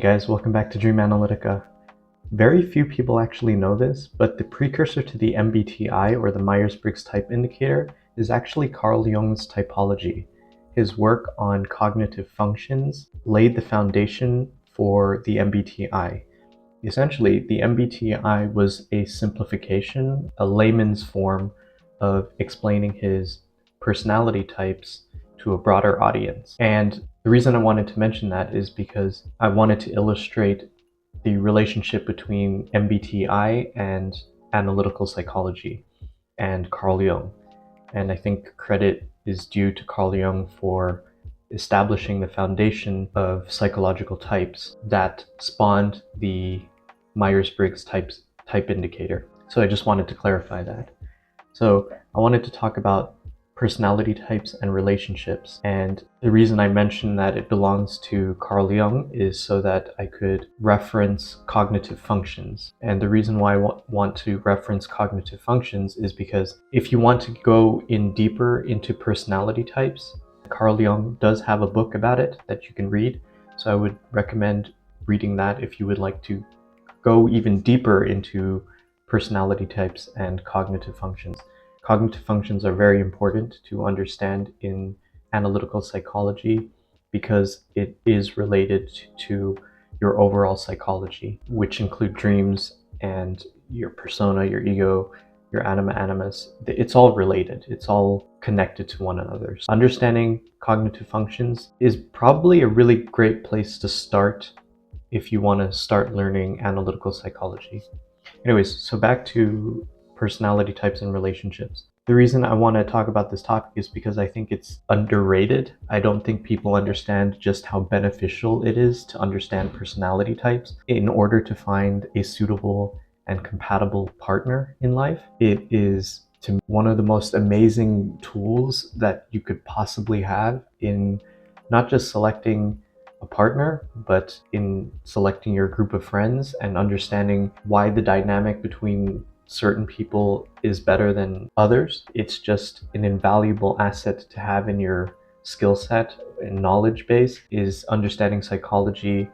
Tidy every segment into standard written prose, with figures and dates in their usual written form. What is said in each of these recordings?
guys, welcome back to Dream Analytica. Very few people actually know this, but the precursor to the MBTI, or the Myers-Briggs Type Indicator, is actually Carl Jung's typology. His work on cognitive functions laid the foundation for the MBTI. Essentially, the MBTI was a simplification, a layman's form of explaining his personality types to a broader audience. And the reason I wanted to mention that is because I wanted to illustrate the relationship between MBTI and analytical psychology and Carl Jung. And I think credit is due to Carl Jung for establishing the foundation of psychological types that spawned the Myers-Briggs type indicator. So I just wanted to clarify that. So I wanted to talk about personality types and relationships. And the reason I mentioned that it belongs to Carl Jung is so that I could reference cognitive functions. And the reason why I want to reference cognitive functions is because if you want to go in deeper into personality types, Carl Jung does have a book about it that you can read. So I would recommend reading that if you would like to go even deeper into personality types and cognitive functions. Cognitive functions are very important to understand in analytical psychology because it is related to your overall psychology, which include dreams and your persona, your ego, your anima animus. It's all related. It's all connected to one another. So understanding cognitive functions is probably a really great place to start if you want to start learning analytical psychology. Anyways, so back to personality types and relationships. The reason I want to talk about this topic is because I think it's underrated. I don't think people understand just how beneficial it is to understand personality types in order to find a suitable and compatible partner in life. It is, to me, one of the most amazing tools that you could possibly have in not just selecting a partner, but in selecting your group of friends and understanding why the dynamic between certain people is better than others. It's just an invaluable asset to have in your skill set and knowledge base, is understanding psychology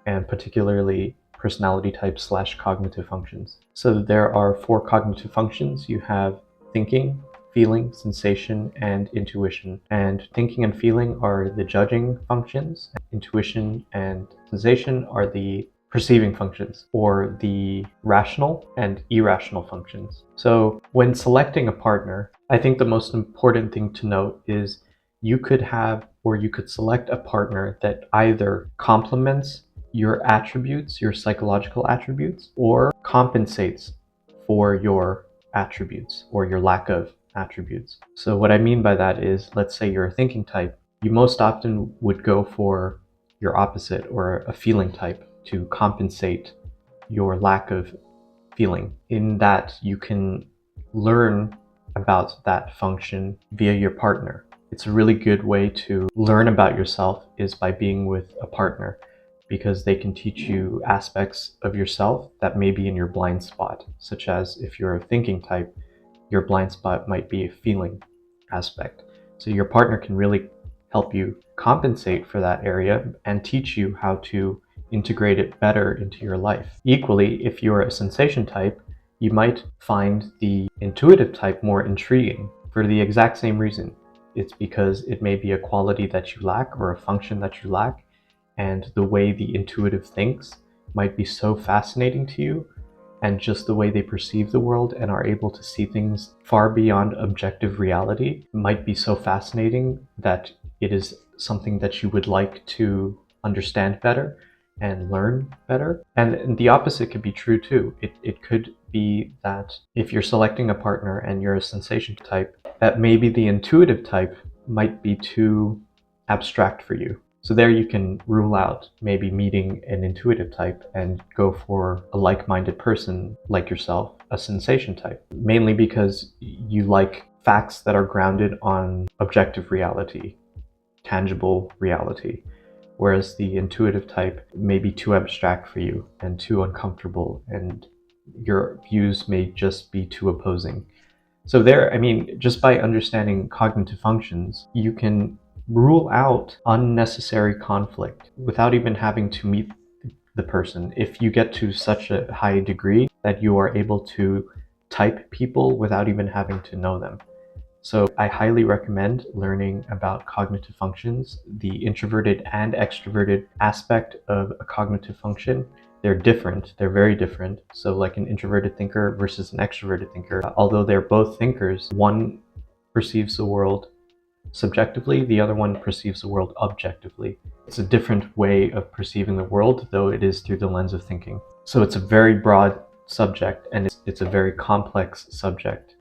and particularly personality types / cognitive functions. So there are 4 cognitive functions. You have thinking, feeling, sensation, and intuition. And thinking and feeling are the judging functions. Intuition and sensation are the perceiving functions, or the rational and irrational functions. So when selecting a partner, I think the most important thing to note is you could have, or you could select a partner that either complements your attributes, your psychological attributes, or compensates for your attributes or your lack of attributes. So what I mean by that is, let's say you're a thinking type, you most often would go for your opposite, or a feeling type, to compensate your lack of feeling. In that, you can learn about that function via your partner. It's a really good way to learn about yourself is by being with a partner, because they can teach you aspects of yourself that may be in your blind spot, such as if you're a thinking type, your blind spot might be a feeling aspect. So your partner can really help you compensate for that area and teach you how to integrate it better into your life. Equally, if you're a sensation type, you might find the intuitive type more intriguing for the exact same reason. It's because it may be a quality that you lack or a function that you lack, and the way the intuitive thinks might be so fascinating to you, and just the way they perceive the world and are able to see things far beyond objective reality might be so fascinating that it is something that you would like to understand better and learn better. And the opposite could be true too. It could be that if you're selecting a partner and you're a sensation type, that maybe the intuitive type might be too abstract for you. So there you can rule out maybe meeting an intuitive type and go for a like-minded person like yourself, a sensation type, mainly because you like facts that are grounded on objective reality, tangible reality. Whereas the intuitive type may be too abstract for you and too uncomfortable, and your views may just be too opposing. So there, I mean, just by understanding cognitive functions, you can rule out unnecessary conflict without even having to meet the person. If you get to such a high degree that you are able to type people without even having to know them. So I highly recommend learning about cognitive functions, the introverted and extroverted aspect of a cognitive function. They're different, they're very different. So like an introverted thinker versus an extroverted thinker, although they're both thinkers, one perceives the world subjectively, the other one perceives the world objectively. It's a different way of perceiving the world, though it is through the lens of thinking. So it's a very broad subject, and it's a very complex subject,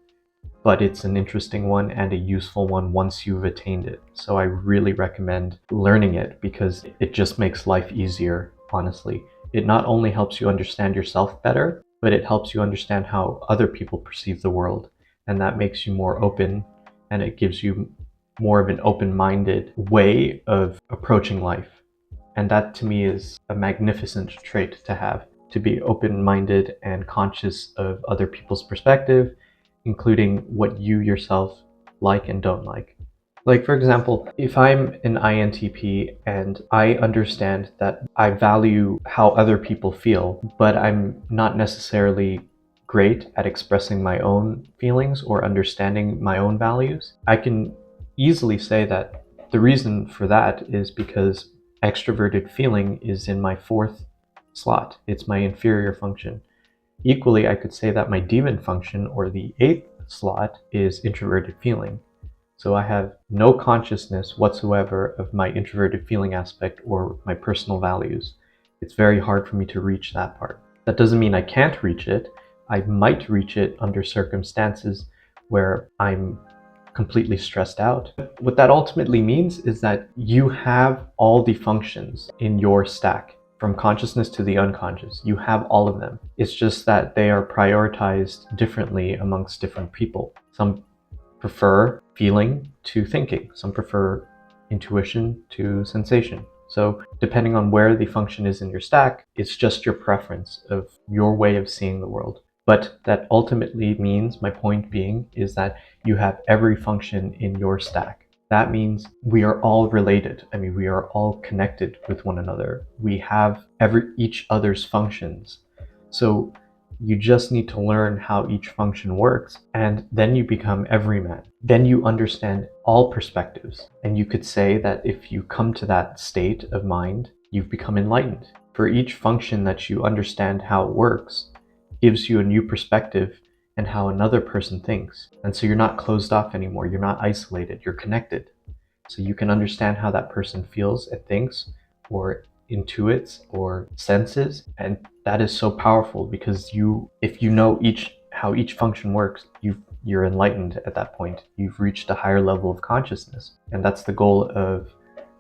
but it's an interesting one and a useful one once you've attained it. So I really recommend learning it because it just makes life easier, honestly. It not only helps you understand yourself better, but it helps you understand how other people perceive the world. And that makes you more open, and it gives you more of an open-minded way of approaching life. And that to me is a magnificent trait to have, to be open-minded and conscious of other people's perspective, including what you yourself like and don't like. Like, for example, if I'm an INTP and I understand that I value how other people feel, but I'm not necessarily great at expressing my own feelings or understanding my own values, I can easily say that the reason for that is because extroverted feeling is in my fourth slot. It's my inferior function. Equally, I could say that my demon function, or the eighth slot, is introverted feeling. So I have no consciousness whatsoever of my introverted feeling aspect or my personal values. It's very hard for me to reach that part. That doesn't mean I can't reach it. I might reach it under circumstances where I'm completely stressed out. What that ultimately means is that you have all the functions in your stack. From consciousness to the unconscious, you have all of them. It's just that they are prioritized differently amongst different people. Some prefer feeling to thinking. Some prefer intuition to sensation. So depending on where the function is in your stack, it's just your preference of your way of seeing the world. But that ultimately means, my point being, is that you have every function in your stack. That means we are all related. I mean, we are all connected with one another. We have each other's functions. So you just need to learn how each function works, and then you become everyman. Then you understand all perspectives. And you could say that if you come to that state of mind, you've become enlightened. For each function that you understand how it works, gives you a new perspective and how another person thinks. And so you're not closed off anymore. You're not isolated. You're connected. So you can understand how that person feels and thinks, or intuits, or senses. And that is so powerful because if you know how each function works, you're enlightened at that point. You've reached a higher level of consciousness. And that's the goal of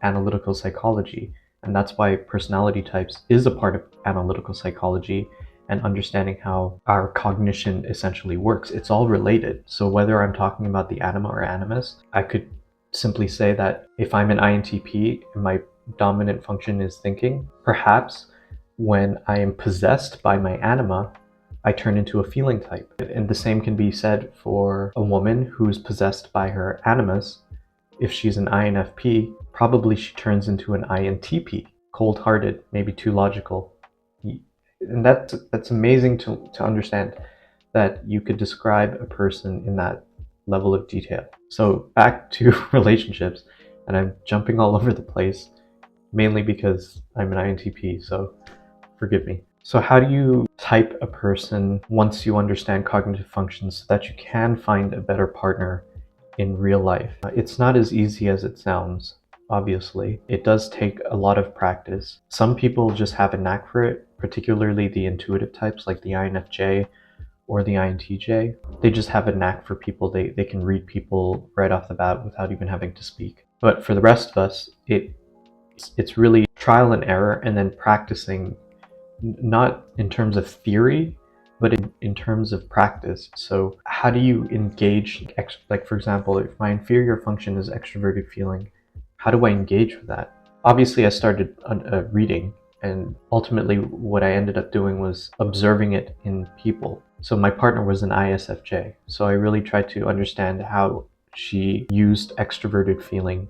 analytical psychology. And that's why personality types is a part of analytical psychology, and understanding how our cognition essentially works. It's all related. So whether I'm talking about the anima or animus, I could simply say that if I'm an INTP and my dominant function is thinking, perhaps when I am possessed by my anima, I turn into a feeling type. And the same can be said for a woman who's possessed by her animus. If she's an INFP, probably she turns into an INTP, cold-hearted, maybe too logical. And that's amazing to understand, that you could describe a person in that level of detail. So back to relationships, and I'm jumping all over the place, mainly because I'm an INTP, so forgive me. So how do you type a person once you understand cognitive functions so that you can find a better partner in real life? It's not as easy as it sounds. Obviously, it does take a lot of practice. Some people just have a knack for it, particularly the intuitive types like the INFJ or the INTJ. They just have a knack for people. They can read people right off the bat without even having to speak. But for the rest of us, it's really trial and error, and then practicing, not in terms of theory, but in terms of practice. So how do you engage, like for example, if my inferior function is extroverted feeling, how do I engage with that? Obviously, I started reading, and ultimately what I ended up doing was observing it in people. So my partner was an ISFJ, so I really tried to understand how she used extroverted feeling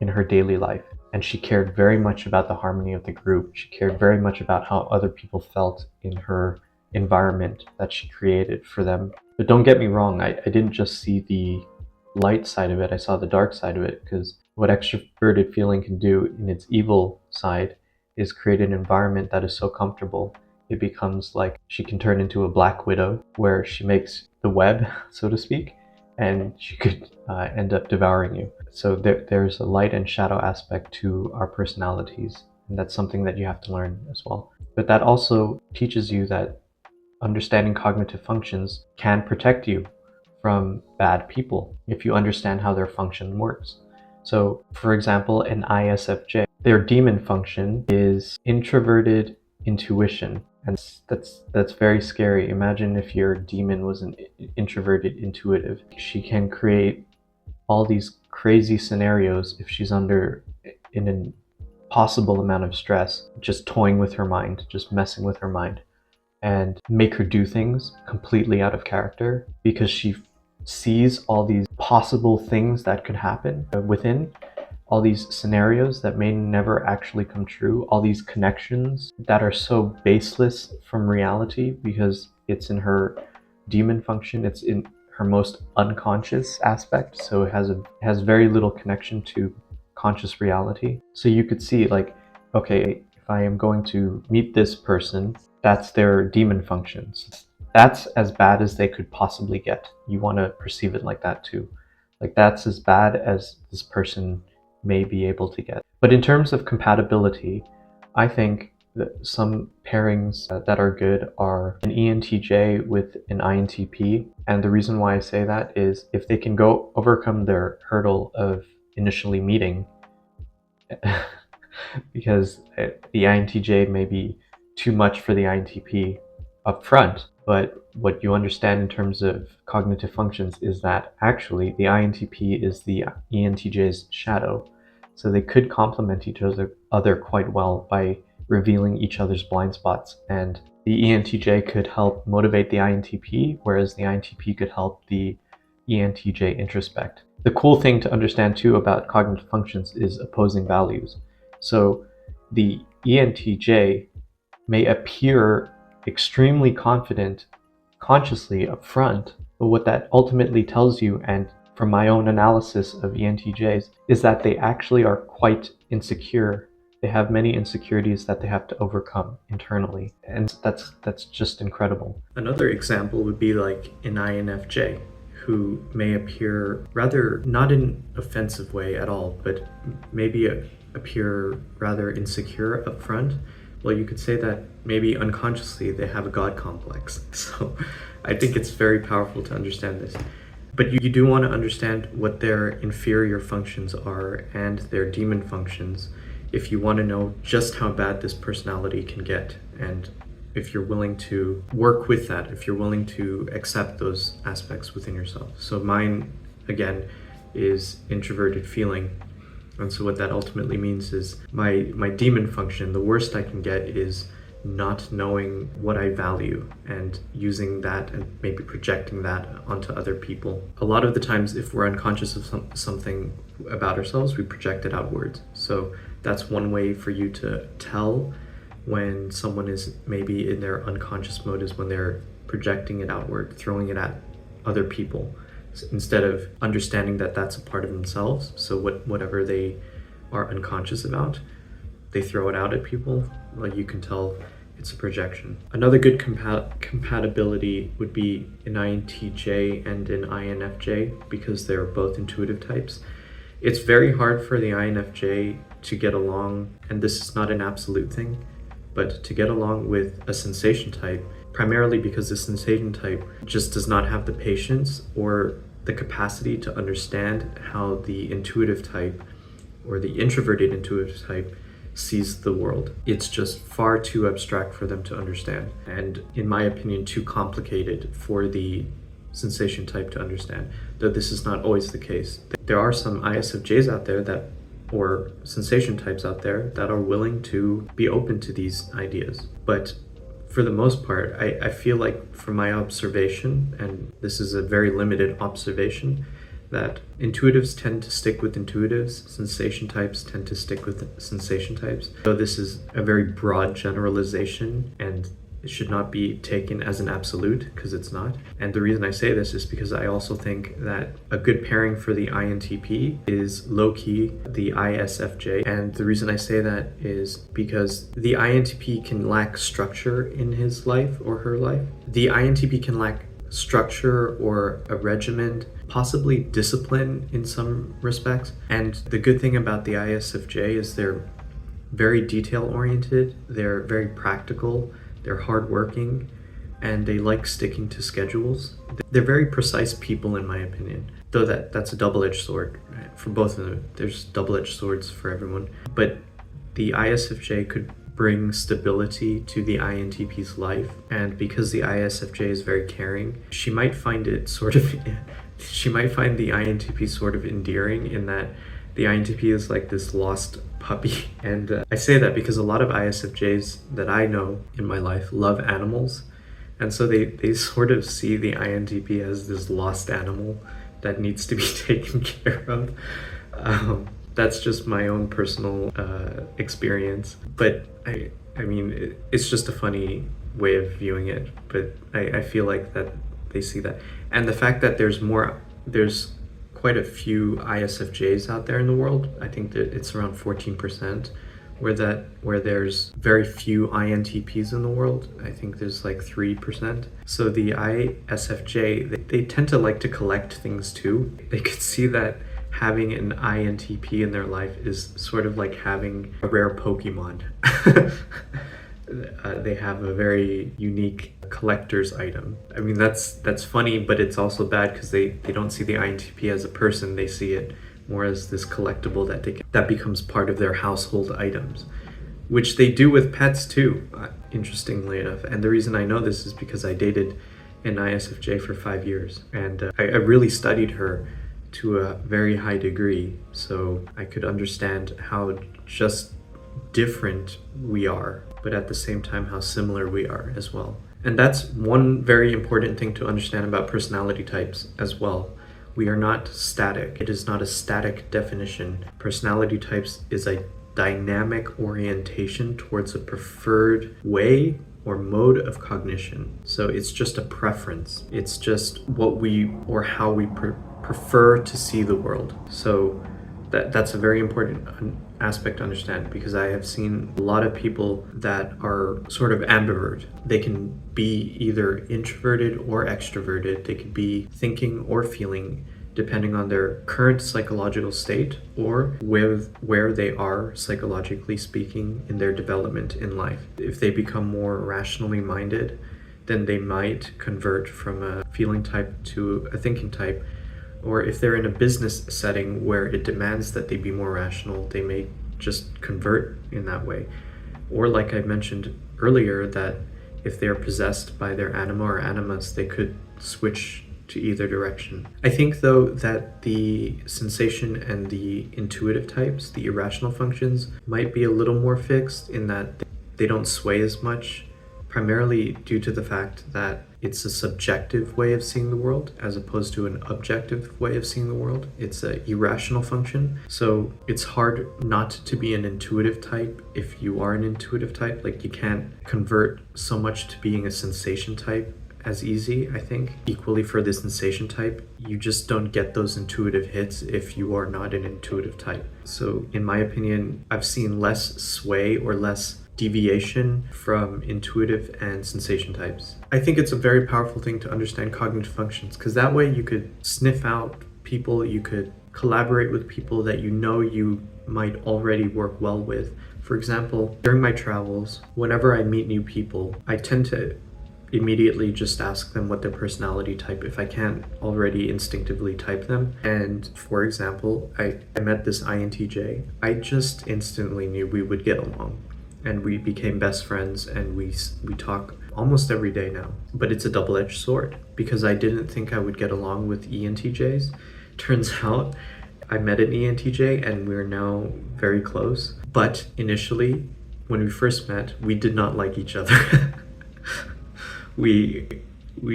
in her daily life. and she cared very much about the harmony of the group. She cared very much about how other people felt in her environment that she created for them. But don't get me wrong, I didn't just see the light side of it, I saw the dark side of it, because what extroverted feeling can do in its evil side is create an environment that is so comfortable. It becomes like she can turn into a black widow where she makes the web, so to speak, and she could end up devouring you. So there's a light and shadow aspect to our personalities, and that's something that you have to learn as well. But that also teaches you that understanding cognitive functions can protect you from bad people if you understand how their function works. So, for example, an ISFJ, their demon function is introverted intuition. And that's very scary. Imagine if your demon was an introverted intuitive. She can create all these crazy scenarios if she's under in an possible amount of stress, just toying with her mind, just messing with her mind, and make her do things completely out of character because she sees all these possible things that could happen within, all these scenarios that may never actually come true, all these connections that are so baseless from reality because it's in her demon function, it's in her most unconscious aspect, so it has very little connection to conscious reality. So you could see, like, okay, if I am going to meet this person, that's their demon functions. That's as bad as they could possibly get. You want to perceive it like that too. Like, that's as bad as this person may be able to get. But in terms of compatibility, I think that some pairings that are good are an ENTJ with an INTP. And the reason why I say that is if they can overcome their hurdle of initially meeting, because the INTJ may be too much for the INTP up front, but what you understand in terms of cognitive functions is that actually the INTP is the ENTJ's shadow. So they could complement each other quite well by revealing each other's blind spots. And the ENTJ could help motivate the INTP, whereas the INTP could help the ENTJ introspect. The cool thing to understand too about cognitive functions is opposing values. So the ENTJ may appear extremely confident consciously up front, but what that ultimately tells you, and from my own analysis of ENTJs, is that they actually are quite insecure. They have many insecurities that they have to overcome internally, and that's just incredible. Another example would be like an INFJ, who may appear rather not in an offensive way at all, but maybe appear rather insecure up front. Well, you could say that maybe unconsciously they have a God complex. So I think it's very powerful to understand this. But you do want to understand what their inferior functions are and their demon functions if you want to know just how bad this personality can get, and if you're willing to work with that, if you're willing to accept those aspects within yourself. So mine, again, is introverted feeling. And so what that ultimately means is my demon function, the worst I can get is not knowing what I value and using that and maybe projecting that onto other people. A lot of the times, if we're unconscious of something about ourselves, we project it outwards. So that's one way for you to tell when someone is maybe in their unconscious mode, is when they're projecting it outward, throwing it at other people, instead of understanding that that's a part of themselves. So whatever they are unconscious about, they throw it out at people. Like, you can tell it's a projection. Another good compatibility would be an INTJ and an INFJ, because they're both intuitive types. It's very hard for the INFJ to get along, and this is not an absolute thing, but to get along with a sensation type, primarily because the sensation type just does not have the patience or the capacity to understand how the intuitive type or the introverted intuitive type sees the world. It's just far too abstract for them to understand, and in my opinion, too complicated for the sensation type to understand, though this is not always the case. There are some ISFJs out there or sensation types out there that are willing to be open to these ideas. But for the most part, I feel like, from my observation, and this is a very limited observation, that intuitives tend to stick with intuitives, sensation types tend to stick with sensation types. So this is a very broad generalization, and it should not be taken as an absolute, because it's not. And the reason I say this is because I also think that a good pairing for the INTP is low-key the ISFJ. And the reason I say that is because the INTP can lack structure in his life or her life. The INTP can lack structure or a regimen, possibly discipline in some respects. And the good thing about the ISFJ is they're very detail-oriented, they're very practical, they're hardworking, and they like sticking to schedules. They're very precise people, in my opinion. Though that's a double-edged sword, right? For both of them. There's double-edged swords for everyone. But the ISFJ could bring stability to the INTP's life. And because the ISFJ is very caring, she might find the INTP sort of endearing, in that the INTP is like this lost puppy. And I say that because a lot of ISFJs that I know in my life love animals. And so they sort of see the INTP as this lost animal that needs to be taken care of. That's just my own personal experience. But I mean, it's just a funny way of viewing it. But I feel like that they see that. And the fact that there's quite a few ISFJs out there in the world. I think that it's around 14%, where there's very few INTPs in the world. I think there's like 3%. So the ISFJ, they tend to like to collect things too. They could see that having an INTP in their life is sort of like having a rare Pokemon. They have a very unique collector's item. I mean, that's funny, but it's also bad because they don't see the INTP as a person. They see it more as this collectible that becomes part of their household items, which they do with pets too, interestingly enough. And the reason I know this is because I dated an ISFJ for 5 years, and I really studied her to a very high degree, so I could understand how just different we are, but at the same time how similar we are as well. And that's one very important thing to understand about personality types as well. We are not static. It is not a static definition. Personality types is a dynamic orientation towards a preferred way or mode of cognition. So it's just a preference. It's just how we prefer to see the world. So that's a very important aspect to understand, because I have seen a lot of people that are sort of ambivert. They can be either introverted or extroverted. They could be thinking or feeling, depending on their current psychological state or where they are psychologically speaking in their development in life. If they become more rationally minded, then they might convert from a feeling type to a thinking type. Or if they're in a business setting where it demands that they be more rational, they may just convert in that way. Or like I mentioned earlier, that if they're possessed by their anima or animus, they could switch to either direction. I think though that the sensation and the intuitive types, the irrational functions, might be a little more fixed in that they don't sway as much, primarily due to the fact that it's a subjective way of seeing the world as opposed to an objective way of seeing the world. It's an irrational function. So it's hard not to be an intuitive type if you are an intuitive type. Like, you can't convert so much to being a sensation type as easy, I think. Equally for the sensation type, you just don't get those intuitive hits if you are not an intuitive type. So in my opinion, I've seen less sway or less deviation from intuitive and sensation types. I think it's a very powerful thing to understand cognitive functions, because that way you could sniff out people, you could collaborate with people that you know you might already work well with. For example, during my travels, whenever I meet new people, I tend to immediately just ask them what their personality type, if I can't already instinctively type them. And for example, I met this INTJ. I just instantly knew we would get along, and we became best friends, and we talk almost every day now. But it's a double-edged sword, because I didn't think I would get along with ENTJs. Turns out I met an ENTJ and we're now very close. But initially, when we first met, we did not like each other. we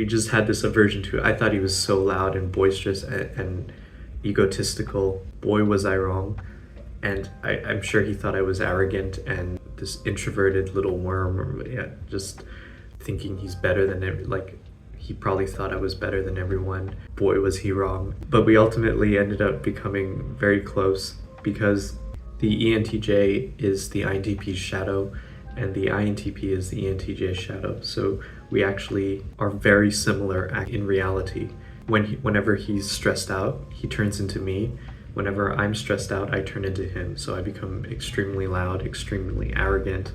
just had this aversion to it. I thought he was so loud and boisterous, and egotistical. Boy, was I wrong. And I'm sure he thought I was arrogant and this introverted little worm, or yeah, just thinking he's better than he probably thought I was better than everyone. Boy, was he wrong. But we ultimately ended up becoming very close because the ENTJ is the INTP's shadow and the INTP is the ENTJ's shadow. So we actually are very similar in reality. Whenever he's stressed out, he turns into me. Whenever I'm stressed out, I turn into him. So I become extremely loud, extremely arrogant.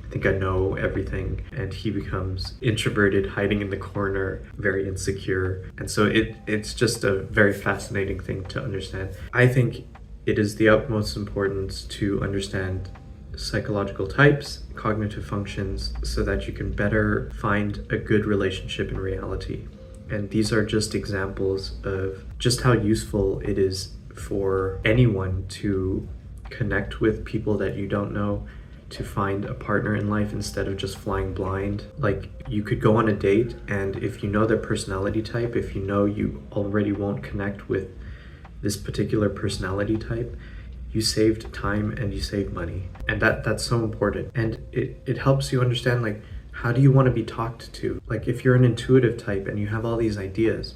I think I know everything. And he becomes introverted, hiding in the corner, very insecure. And so it's just a very fascinating thing to understand. I think it is the utmost importance to understand psychological types, cognitive functions, so that you can better find a good relationship in reality. And these are just examples of just how useful it is for anyone to connect with people that you don't know, to find a partner in life instead of just flying blind. Like, you could go on a date, and if you know their personality type, if you know you already won't connect with this particular personality type, you saved time and you saved money. And that's so important. And it helps you understand, like, how do you want to be talked to? Like, if you're an intuitive type and you have all these ideas,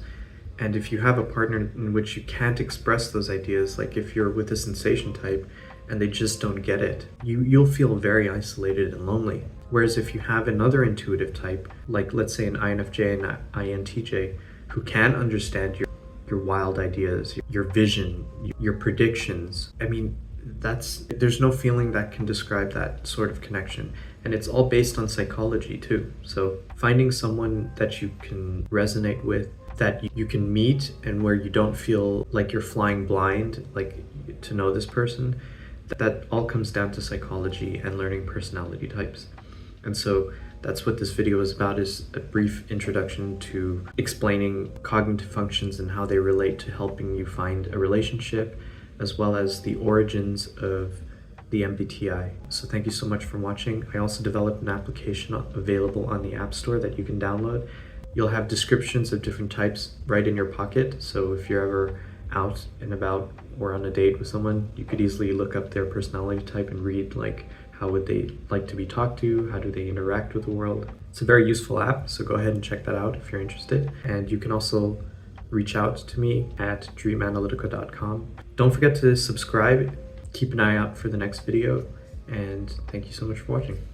and if you have a partner in which you can't express those ideas, like if you're with a sensation type and they just don't get it, you'll feel very isolated and lonely. Whereas if you have another intuitive type, like let's say an INFJ and an INTJ, who can understand your wild ideas, your vision, your predictions, I mean, there's no feeling that can describe that sort of connection. And it's all based on psychology too. So finding someone that you can resonate with, that you can meet, and where you don't feel like you're flying blind, like, to know this person, that all comes down to psychology and learning personality types. And so that's what this video is about, is a brief introduction to explaining cognitive functions and how they relate to helping you find a relationship, as well as the origins of the MBTI. So thank you so much for watching. I also developed an application available on the App Store that you can download. You'll have descriptions of different types right in your pocket. So if you're ever out and about or on a date with someone, you could easily look up their personality type and read, like, how would they like to be talked to? How do they interact with the world? It's a very useful app, so go ahead and check that out if you're interested. And you can also reach out to me at dreamanalytica.com. Don't forget to subscribe, keep an eye out for the next video, and thank you so much for watching.